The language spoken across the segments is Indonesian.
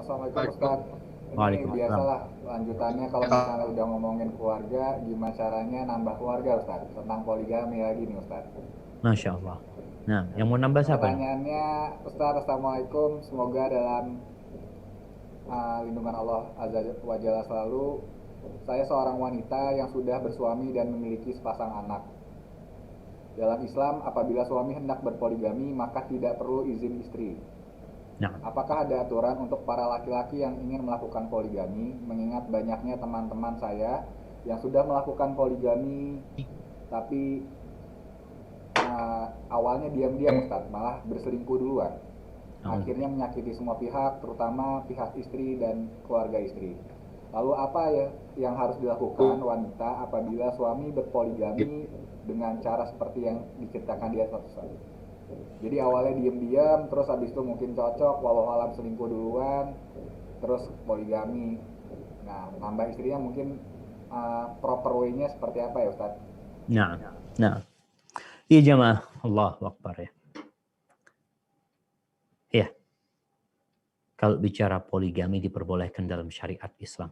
Assalamualaikum Ustaz. Ini Waalaikumsalam. biasalah lanjutannya kalau misalnya udah ngomongin keluarga, gimana caranya nambah keluarga Ustaz? Tentang poligami lagi nih Ustaz. Masya Allah. Nah, yang mau nambah siapa nih? Pertanyaannya Ustaz, Assalamualaikum. Semoga dalam lindungan Allah Azza wa Jalla selalu. Saya seorang wanita yang sudah bersuami dan memiliki sepasang anak. Dalam Islam, apabila suami hendak berpoligami, maka tidak perlu izin istri. Nah, Apakah ada aturan untuk para laki-laki yang ingin melakukan poligami, mengingat banyaknya teman-teman saya yang sudah melakukan poligami, tapi awalnya diam-diam Ustaz, malah berselingkuh duluan. Akhirnya menyakiti semua pihak, terutama pihak istri dan keluarga istri. Lalu apa ya yang harus dilakukan wanita apabila suami berpoligami dengan cara seperti yang diceritakan di atas Ustaz? Jadi awalnya diam-diam, terus habis itu mungkin cocok, walau alam selingkuh duluan, terus poligami. Nah, nambah istrinya mungkin proper way-nya seperti apa ya Ustaz? nah. Iya jamaah, Allahu Akbar ya. Ya, kalau bicara poligami diperbolehkan dalam syariat Islam.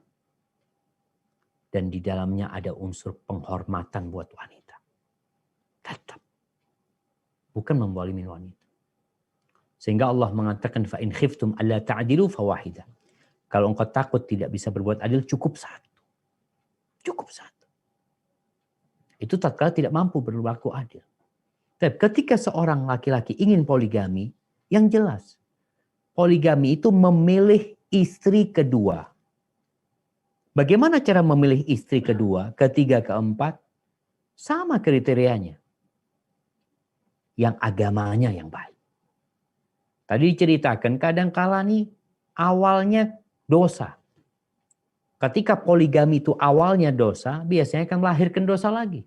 Dan di dalamnya ada unsur penghormatan buat wanita. Tetap. Bukan membalimi wanita. Sehingga Allah mengatakan fa in khiftum alla ta'dilu fawahidah. Kalau engkau takut tidak bisa berbuat adil, cukup satu. Cukup satu. Itu tatkala tidak mampu berlaku adil. Tapi ketika seorang laki-laki ingin poligami, yang jelas poligami itu memilih istri kedua. Bagaimana cara memilih istri kedua, ketiga, keempat? Sama kriterianya. Yang agamanya yang baik. Tadi diceritakan kadang-kala nih awalnya dosa. Ketika poligami itu awalnya dosa, biasanya akan melahirkan dosa lagi.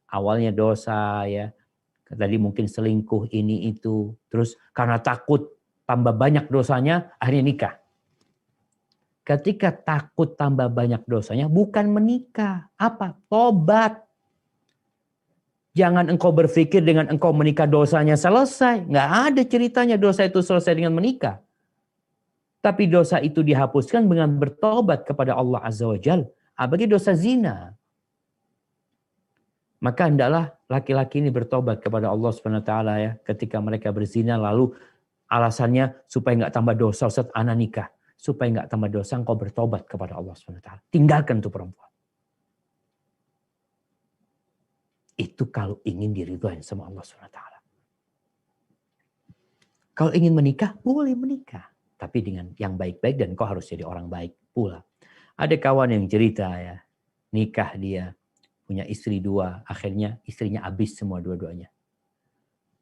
Awalnya dosa ya. Tadi mungkin selingkuh ini itu. Terus karena takut tambah banyak dosanya, akhirnya nikah. Ketika takut tambah banyak dosanya, bukan menikah. Apa? Tobat. Jangan engkau berpikir dengan engkau menikah dosanya selesai. Nggak ada ceritanya dosa itu selesai dengan menikah. Tapi dosa itu dihapuskan dengan bertobat kepada Allah Azza wa Jalla. Apalagi dosa zina. Maka hendaklah laki-laki ini bertobat kepada Allah Subhanahu wa taala ya, ketika mereka berzina lalu alasannya supaya nggak tambah dosa, Ustaz, ana nikah. Supaya nggak tambah dosa, engkau bertobat kepada Allah Subhanahu wa taala. Tinggalkan tuh perempuan. Itu kalau ingin diridhoin sama Allah Subhanahu wa taala. Kalau ingin menikah, boleh menikah, tapi dengan yang baik-baik dan kau harus jadi orang baik pula. Ada kawan yang cerita ya, nikah dia punya istri dua, akhirnya istrinya habis semua dua-duanya.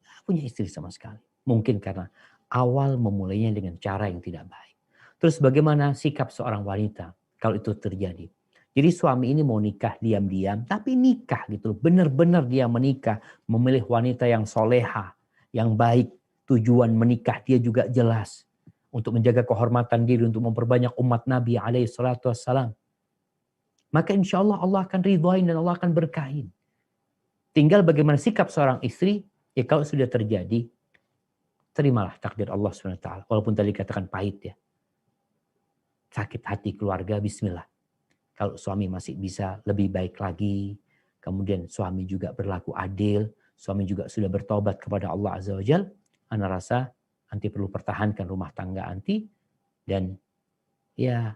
Nggak punya istri sama sekali. Mungkin karena awal memulainya dengan cara yang tidak baik. Terus bagaimana sikap seorang wanita kalau itu terjadi? Jadi suami ini mau nikah diam-diam, tapi nikah gitu loh. Benar-benar dia menikah, memilih wanita yang soleha, yang baik. Tujuan menikah dia juga jelas. Untuk menjaga kehormatan diri, untuk memperbanyak umat Nabi SAW. Maka insya Allah Allah akan ridhoin dan Allah akan berkahin. Tinggal bagaimana sikap seorang istri, ya kalau sudah terjadi, terimalah takdir Allah SWT. Walaupun tadi katakan pahit ya. Sakit hati keluarga, bismillah. Kalau suami masih bisa lebih baik lagi, kemudian suami juga berlaku adil, suami juga sudah bertobat kepada Allah Azza wa Jalla, ana rasa anti perlu pertahankan rumah tangga anti, dan ya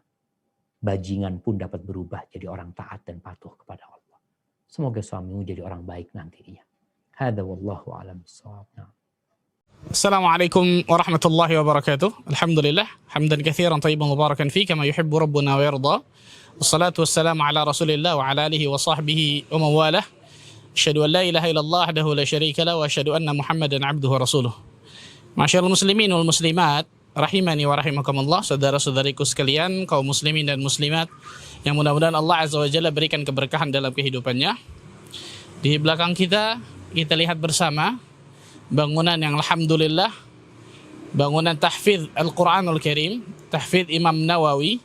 bajingan pun dapat berubah jadi orang taat dan patuh kepada Allah. Semoga suamimu jadi orang baik nantinya. Hada wallahu a'lam bissawab. Assalamualaikum warahmatullahi wabarakatuh. Alhamdulillah, hamdan katsiran tayyiban mubarakan fi kama yuhibbu rabbuna wa yarda. Wassalatu wassalamu ala Rasulillah wa ala alihi wa sahbihi wa mawalah. Asyhadu an la ilaha illallah wahdahu la syarika lah wa asyhadu anna Muhammadan abduhu wa rasuluh. Masyaallah muslimin wal muslimat, rahimani wa rahimakumullah, saudara-saudariku sekalian, kaum muslimin dan muslimat yang mudah-mudahan Allah Azza wa Jalla berikan keberkahan dalam kehidupannya. Di belakang kita lihat bersama bangunan yang alhamdulillah, bangunan tahfidz Al-Quranul Karim, tahfidz Imam Nawawi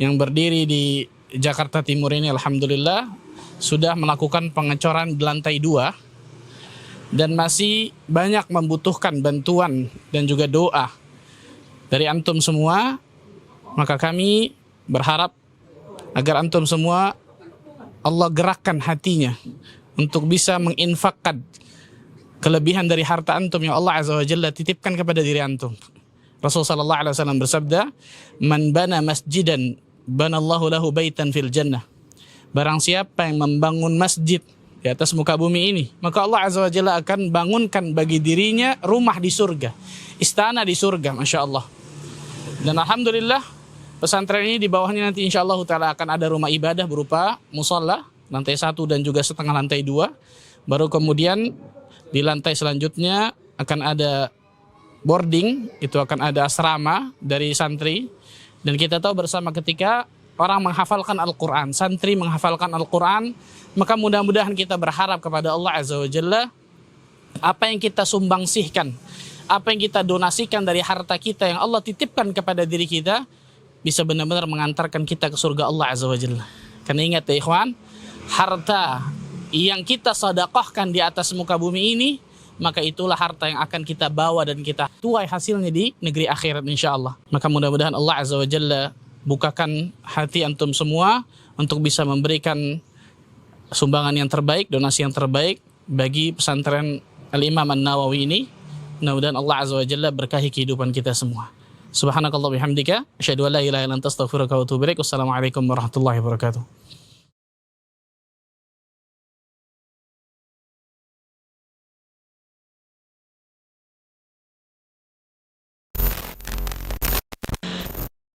yang berdiri di Jakarta Timur ini alhamdulillah sudah melakukan pengecoran di lantai 2 dan masih banyak membutuhkan bantuan dan juga doa dari antum semua Maka kami berharap agar antum semua Allah gerakkan hatinya untuk bisa menginfakkan kelebihan dari harta antum yang Allah Azza wa Jalla titipkan kepada diri antum. Rasul sallallahu alaihi wasallam bersabda, "Man bana masjidan banallahu lahu baitan fil jannah." Barang siapa yang membangun masjid di atas muka bumi ini, maka Allah Azza wa Jalla akan bangunkan bagi dirinya rumah di surga, istana di surga, Masya Allah. Dan alhamdulillah pesantren ini di bawahnya nanti insya Allah ta'ala akan ada rumah ibadah berupa musola, lantai 1 dan juga setengah lantai 2. Baru kemudian di lantai selanjutnya akan ada boarding, itu akan ada asrama dari santri. Dan kita tahu bersama ketika orang menghafalkan Al-Quran, santri menghafalkan Al-Quran, maka mudah-mudahan kita berharap kepada Allah Azza wa Jalla, apa yang kita sumbangsihkan, apa yang kita donasikan dari harta kita yang Allah titipkan kepada diri kita, bisa benar-benar mengantarkan kita ke surga Allah Azza wa Jalla. Karena ingat ya ikhwan, harta yang kita sedekahkan di atas muka bumi ini, maka itulah harta yang akan kita bawa dan kita tuai hasilnya di negeri akhirat insya-Allah. Maka mudah-mudahan Allah Azza wa Jalla bukakan hati antum semua untuk bisa memberikan sumbangan yang terbaik, donasi yang terbaik bagi pesantren Al-Imam An-Nawawi ini. Mudah-mudahan Allah Azza wa Jalla berkahi kehidupan kita semua. Subhanakallah bihamdika, asyhadu an la ilaha illa anta astaghfiruka wa atubu ilaik. Wassalamualaikum warahmatullahi wabarakatuh.